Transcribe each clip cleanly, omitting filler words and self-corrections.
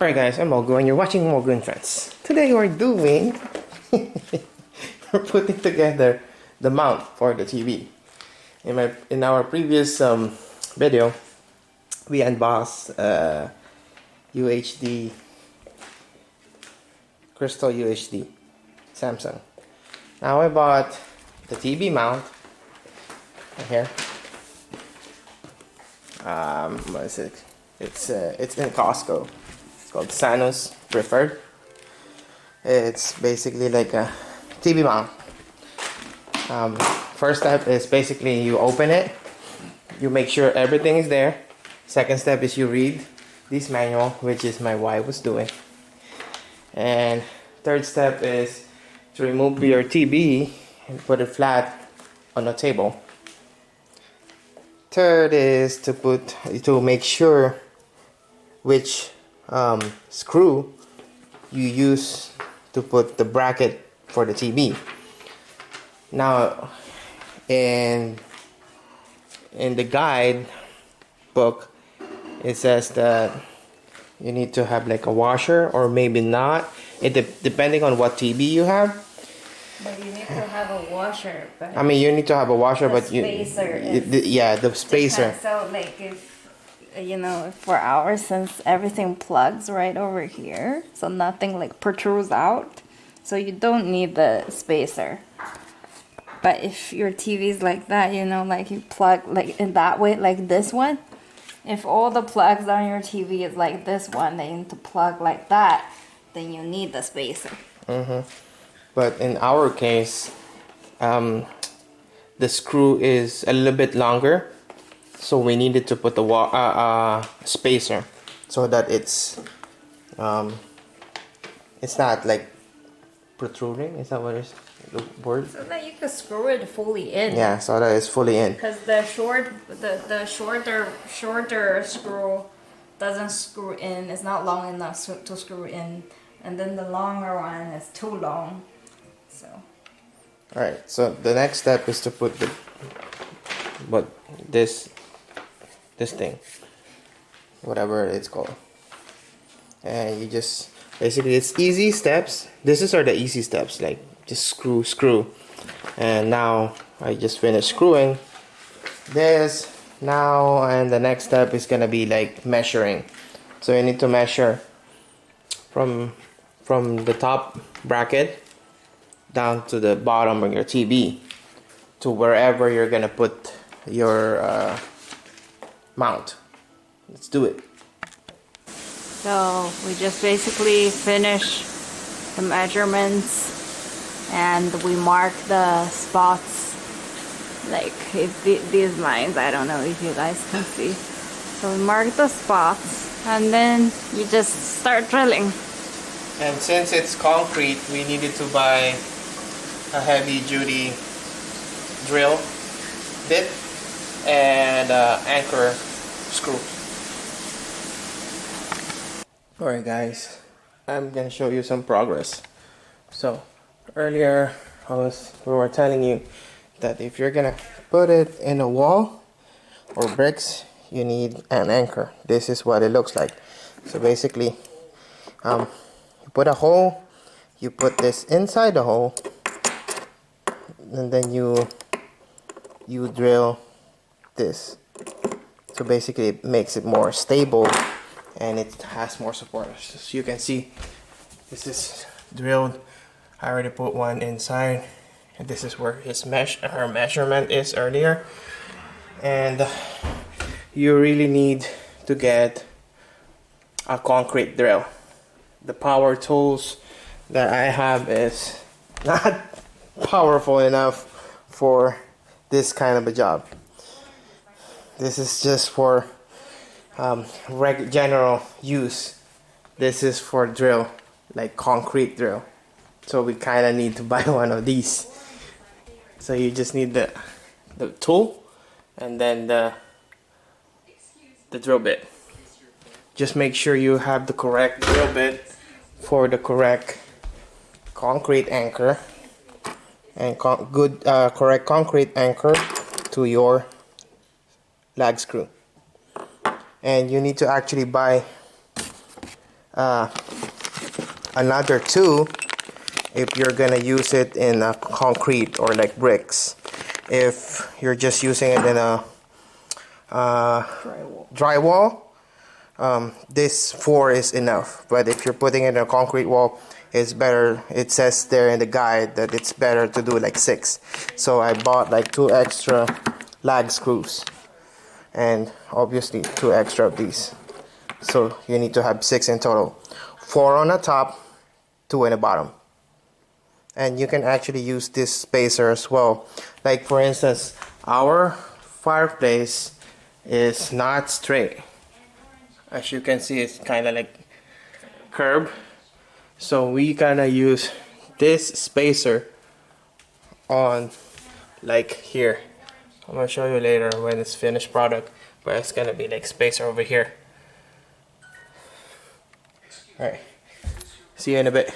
Alright guys, I'm Mogu and you're watching Mogu and Friends. Today we're doing... we're putting together the mount for the TV. In our previous video, we unboxed UHD, Crystal UHD, Samsung. Now I bought the TV mount right here. What is it? It's in Costco. It's called Sanus Preferred. It's basically like a TV mount. First step is basically you open it, you make sure everything is there. Second step is you read this manual, which is my wife was doing. And third step is to remove your TV and put it flat on the table. Third is to make sure which screw you use to put the bracket for the TV. Now, in the guide book, it says that you need to have like a washer, or maybe not. Depending on what TV you have. But you need to have a washer. But I mean, you need to have a washer, but the spacer. So like if for ours, since everything plugs right over here, so nothing like protrudes out, so you don't need the spacer. But if your TV is like that, like you plug like in that way, like this one, if all the plugs on your TV is like this one, then you need to plug like that, then you need the spacer. But in our case, the screw is a little bit longer, so we needed to put the spacer so that it's not like protruding. Is that what is the word? So that you can screw it fully in. Yeah, so that it's fully in. Because the shorter screw doesn't screw in. It's not long enough to screw in, and then the longer one is too long. So. All right. So the next step is to put this thing, whatever it's called, and you just basically it's easy steps. Are the easy steps, like just screw, and now I just finished screwing this now, and the next step is gonna be like measuring. So you need to measure from the top bracket down to the bottom of your TV to wherever you're gonna put your mount. Let's do it. So we just basically finished the measurements and we mark the spots, like if these lines, I don't know if you guys can see. So we mark the spots and then you just start drilling. And since it's concrete, we needed to buy a heavy duty drill bit and anchor screw. Alright guys, I'm gonna show you some progress. So earlier we were telling you that if you're gonna put it in a wall or bricks, you need an anchor. This is what it looks like. So basically you put a hole, you put this inside the hole, and then you drill this. So basically it makes it more stable and it has more support. So you can see this is drilled. I already put one inside, and this is where her measurement is earlier. And you really need to get a concrete drill. The power tools that I have is not powerful enough for this kind of a job. This is just for general use. This is for drill, like concrete drill. So we kind of need to buy one of these. So you just need the tool and then the drill bit. Just make sure you have the correct drill bit for the correct concrete anchor and correct concrete anchor to your lag screw. And you need to actually buy another two if you're gonna use it in a concrete or like bricks. If you're just using it in a drywall, this 4 is enough. But if you're putting it in a concrete wall, it's better. It says there in the guide that it's better to do like 6. So I bought like 2 extra lag screws, and obviously 2 extra of these. So you need to have 6 in total. 4 on the top, 2 in the bottom. And you can actually use this spacer as well. Like for instance, our fireplace is not straight. As you can see, it's kind of like curved. So we gonna use this spacer on like here. I'm gonna show you later when it's finished product, but it's gonna be like spacer over here. Alright, see you in a bit.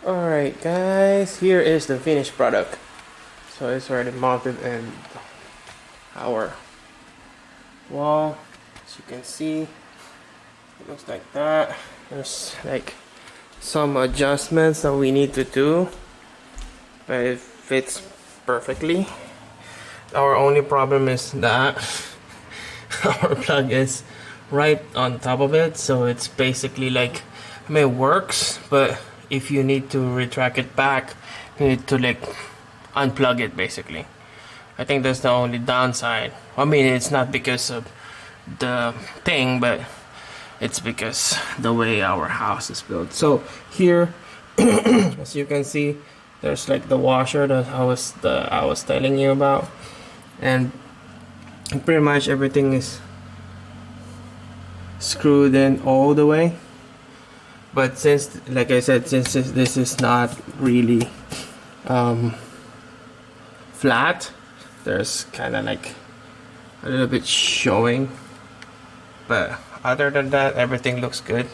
Alright guys, here is the finished product. So it's already mounted in our wall. As you can see, it looks like that. There's like some adjustments that we need to do, but it fits perfectly. Our only problem is that our plug is right on top of it, so it's basically like, I mean, it works, but if you need to retract it back, you need to like unplug it basically. I think that's the only downside. I mean, it's not because of the thing, but it's because the way our house is built. So here as you can see, there's like the washer that I was telling you about, and pretty much everything is screwed in all the way. But since, like I said, since this is not really flat, there's kind of like a little bit showing, but other than that, everything looks good.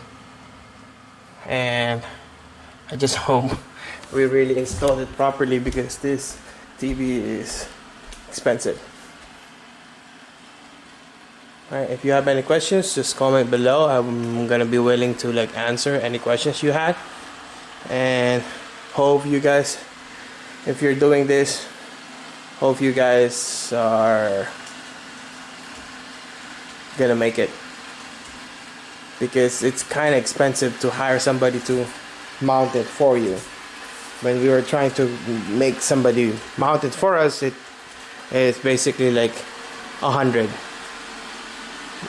And I just hope we really installed it properly, because this TV is expensive. Alright, if you have any questions, just comment below. I'm gonna be willing to like answer any questions you had. And hope you guys, if you're doing this, hope you guys are gonna make it, because it's kind of expensive to hire somebody to mount it for you. When we were trying to make somebody mount it for us, it is basically like 100.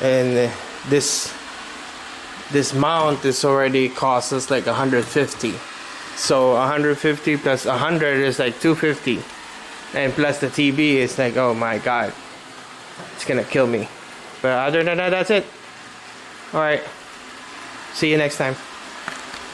And this mount is already cost us like 150. So 150 plus 100 is like 250, and plus the TV is like, oh my god, it's gonna kill me. But other than that, that's it. All right, see you next time.